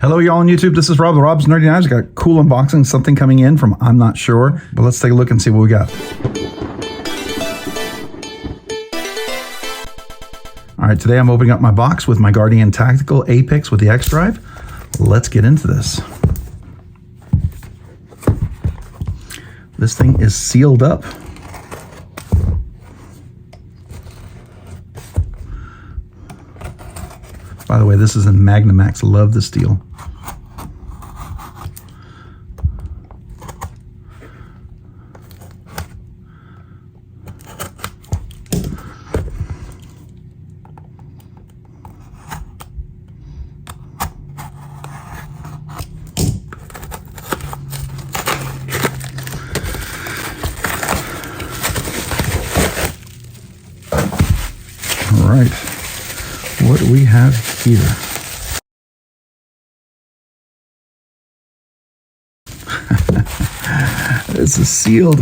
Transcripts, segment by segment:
Hello, y'all on YouTube. This is Rob, the Rob's Nerdy Knives. Got a cool unboxing, something coming in from I'm not sure, but let's take a look and see what we got. All right, today I'm opening up my box with my Guardian Tactical Apex with the X Drive. Let's get into this. This thing is sealed up. By the way, this is in Magnamax. Love the steel. All right, what do we have here? It's a sealed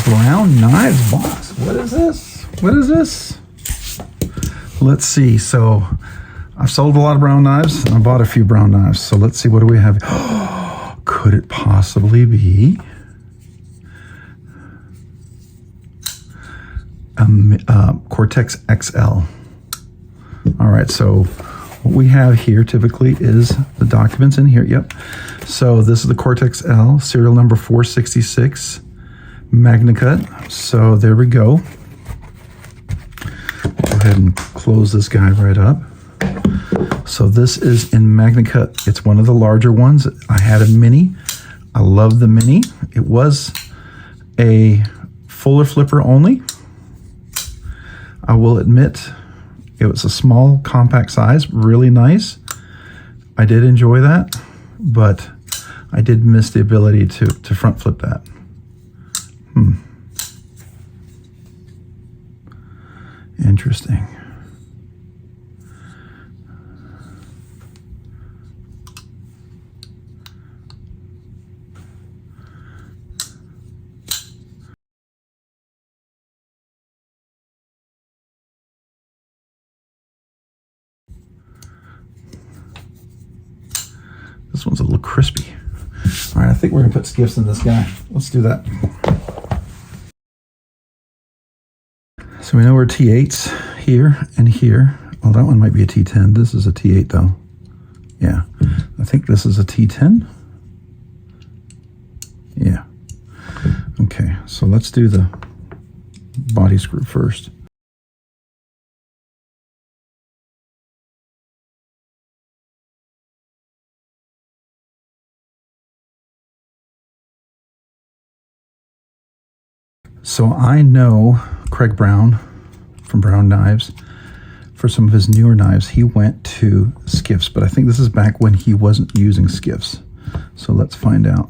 Brown Knives box. What is this? What is this? Let's see. So I've sold a lot of Brown knives and I bought a few Brown knives. So let's see, what do we have? Could it possibly be Cortex XL? All right, so what we have here typically is the documents in here. Yep. So this is the Cortex L, serial number 466, Magnacut. So there we go. Go ahead and close this guy right up. So this is in Magnacut. It's one of the larger ones. I had a mini. I love the mini. It was a fuller flipper only. I will admit it was a small, compact size, really nice. I did enjoy that, but I did miss the ability to front flip that. Interesting. This one's a little crispy. All right, I think we're gonna put skiffs in this guy. Let's do that. So we know we're T8s here and here. Well, that one might be a T10. This is a T8 though. Yeah, I think this is a T10. Yeah. Okay, so let's do the body screw first. So I know Craig Brown from Brown Knives. For some of his newer knives, he went to skiffs, but I think this is back when he wasn't using skiffs. So let's find out.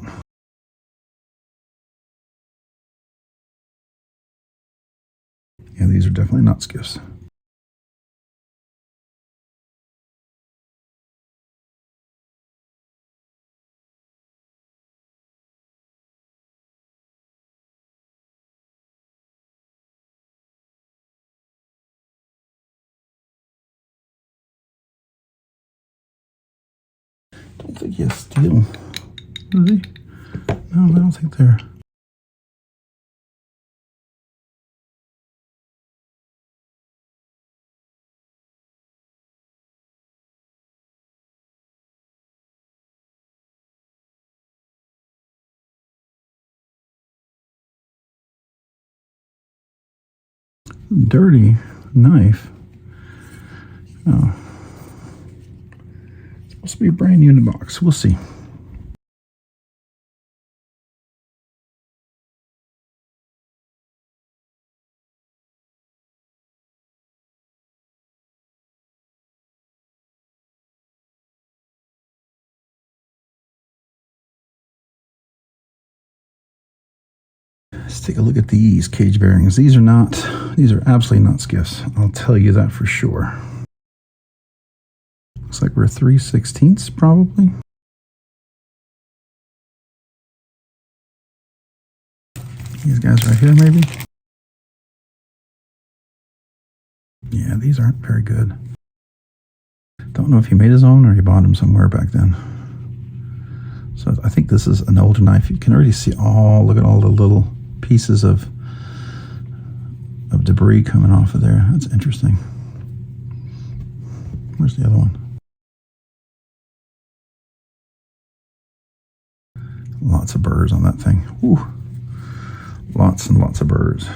Yeah, these are definitely not skiffs. I don't think he has steel. Does he? No, I don't think they're. Dirty knife. Oh. It's supposed to be brand new in the box. We'll see. Let's take a look at these cage bearings. These are absolutely not skiffs. I'll tell you that for sure. Looks like we're 3/16 probably. These guys right here maybe. Yeah, these aren't very good. Don't know if he made his own or he bought them somewhere back then. So I think this is an older knife. You can already see look at all the little pieces of debris coming off of there. That's interesting. Where's the other one? Lots of burrs on that thing. Whew. Lots and lots of burrs.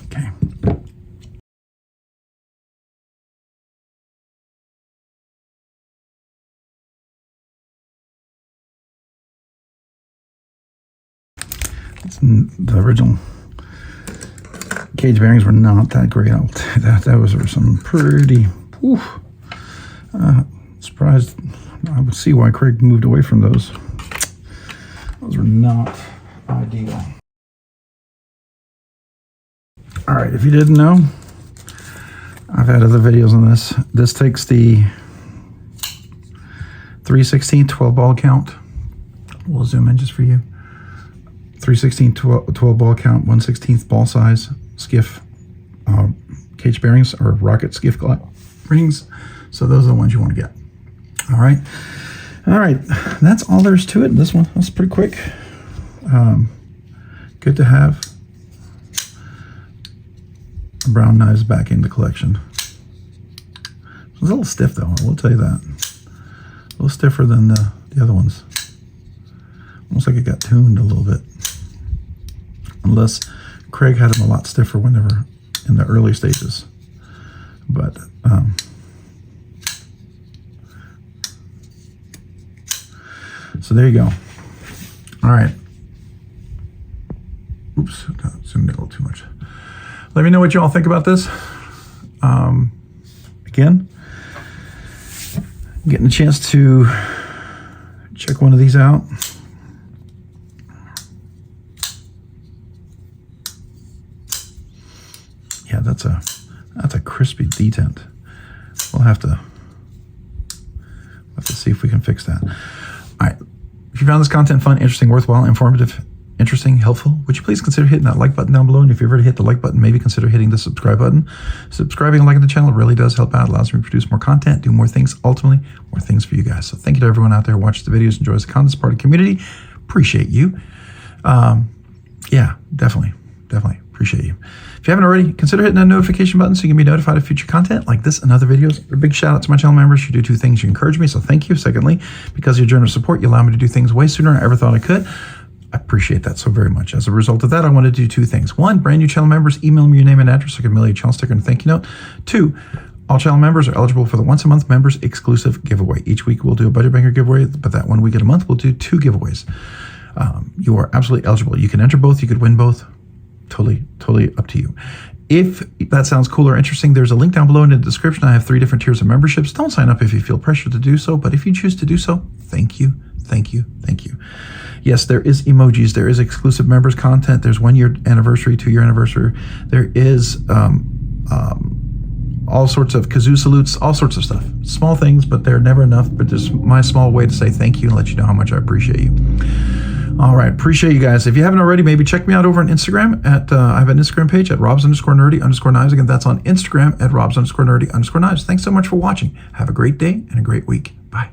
Okay. The original cage bearings were not that great. I'll tell you that. That was some pretty. Surprised. I would see why Craig moved away from those. Those were not ideal. All right, if you didn't know, I've had other videos on this. This takes the 3/16 12 ball count. We'll zoom in just for you. 3/16 12 ball count, 1/16 ball size skiff cage bearings or rocket skiff rings. So those are the ones you want to get. All right. That's all there's to it. This one was pretty quick. Good to have Brown knives back in the collection. It was a little stiff though, I will tell you that. A little stiffer than the other ones. Almost like it got tuned a little bit. Unless Craig had them a lot stiffer when they were in the early stages. But so there you go. All right. Oops, zoomed in a little too much. Let me know what you all think about this. Again, getting a chance to check one of these out. Yeah, that's a crispy detent. We'll have to see if we can fix that. All right. If you found this content fun, interesting, worthwhile, informative, interesting, helpful, would you please consider hitting that like button down below? And if you've already hit the like button, maybe consider hitting the subscribe button. Subscribing and liking the channel really does help out. It allows me to produce more content, do more things, ultimately more things for you guys. So thank you to everyone out there who watches the videos, enjoys the content, is part of the community. Appreciate you. Yeah, definitely appreciate you. If you haven't already, consider hitting that notification button so you can be notified of future content like this and other videos. A big shout out to my channel members. You do two things. You encourage me, so thank you. Secondly, because of your generous support, you allow me to do things way sooner than I ever thought I could. I appreciate that so very much. As a result of that, I want to do two things. One, brand new channel members, email me your name and address so I can mail you a channel sticker and a thank you note. Two, all channel members are eligible for the once a month members exclusive giveaway. Each week we'll do a budget banker giveaway, but that 1 week a month we'll do 2 giveaways. You are absolutely eligible. You can enter both. You could win both. Totally up to you. If that sounds cool or interesting, there's a link down below in the description. I have 3 different tiers of memberships. Don't sign up if you feel pressured to do so, but if you choose to do so, thank you. Yes, there is emojis. There is exclusive members content. There's 1 year anniversary, 2 year anniversary. There is all sorts of kazoo salutes, all sorts of stuff. Small things, but they're never enough. But this is my small way to say thank you and let you know how much I appreciate you. All right, appreciate you guys. If you haven't already, maybe check me out over on Instagram at, I have an Instagram page at robs_nerdy_knives. Again, that's on Instagram at robs_nerdy_knives. Thanks so much for watching. Have a great day and a great week. Bye.